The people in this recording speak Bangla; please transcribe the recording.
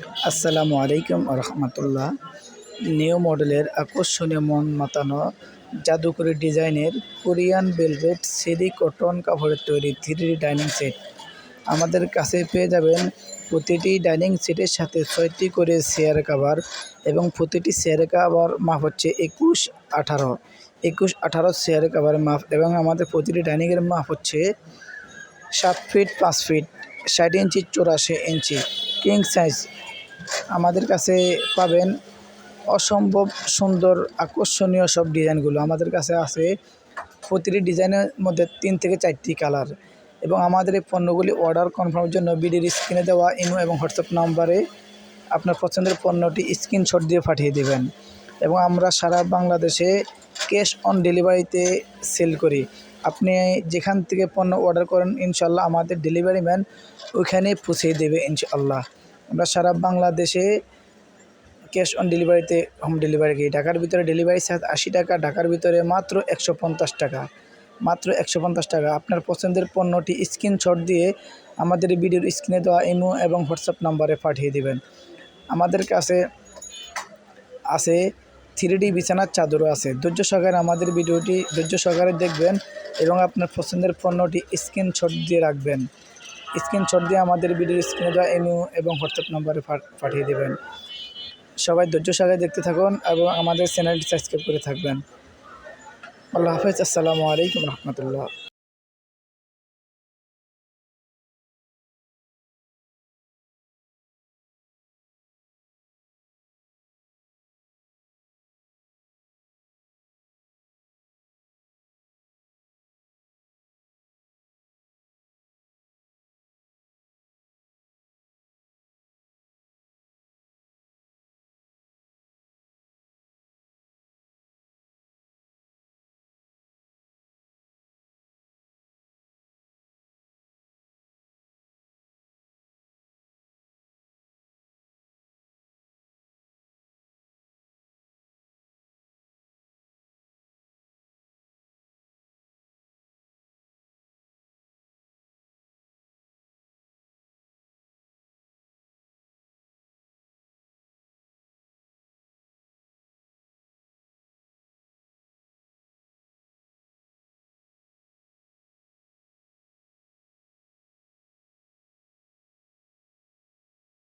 আসসালামু আলাইকুম রহমতুল্লাহ। নিউ মডেলের আকর্ষণীয় মন মাতানো জাদুকরী ডিজাইনের কোরিয়ান ভেলভেট সেরি কটন কাপড়ের তৈরি 3D ডাইনিং সেট আমাদের কাছে পেয়ে যাবেন। প্রতিটি ডাইনিং সেটের সাথে 6টি করে চেয়ার কাভার এবং প্রতিটি চেয়ার কাভার মাপ হচ্ছে 21-18 চেয়ার কাভারের মাপ এবং আমাদের প্রতিটি ডাইনিংয়ের মাপ হচ্ছে 7 ফিট 5 ফিট 60 ইঞ্চি 84 ইঞ্চি কিং সাইজ। আমাদের কাছে পাবেন অসম্ভব সুন্দর আকর্ষণীয় সব ডিজাইনগুলো আমাদের কাছে আছে। প্রতিটি ডিজাইনের মধ্যে 3 থেকে 4টি কালার এবং আমাদের এই পণ্যগুলি অর্ডার কনফার্মের জন্য ভিডিওর স্ক্রিনে দেওয়া ইমো এবং হোয়াটসঅ্যাপ নাম্বারে আপনার পছন্দের পণ্যটি স্ক্রিনশট দিয়ে পাঠিয়ে দেবেন এবং আমরা সারা বাংলাদেশে ক্যাশ অন ডেলিভারিতে সেল করি। আপনি যেখান থেকে পণ্য অর্ডার করেন ইনশাল্লাহ আমাদের ডেলিভারি ম্যান ওইখানে পৌঁছে দেবে ইনশাআল্লাহ। আমরা সারা বাংলাদেশে ক্যাশ অন ডেলিভারিতে হোম ডেলিভারি করি। ঢাকার ভিতরে ডেলিভারি চার্জ 80 টাকা, ঢাকার ভিতরে মাত্র 150 টাকা, মাত্র 150 টাকা। আপনার পছন্দের পণ্যটি স্ক্রিনশট দিয়ে আমাদের ভিডিওর স্ক্রিনে দেওয়া ইমো এবং হোয়াটসঅ্যাপ নাম্বারে পাঠিয়ে দেবেন। আমাদের কাছে আছে 3D বিছানার চাদরও আছে। ধৈর্য সহকারে আমাদের ভিডিওটি ধৈর্য সহকারে দেখবেন এবং আপনার পছন্দের পণ্যটি স্ক্রিনশট দিয়ে রাখবেন। স্ক্রিনশট দিয়ে আমাদের ভিডিওর স্ক্রিনে দেওয়া ইমো এবং হোয়াটসঅ্যাপ নাম্বারে পাঠিয়ে দেবেন। সবাই ধৈর্য সহকারে দেখতে থাকুন এবং আমাদের চ্যানেলটি সাবস্ক্রাইব করে থাকবেন। আল্লাহ হাফেজ। আসসালামু আলাইকুম রহমতুল্লাহ।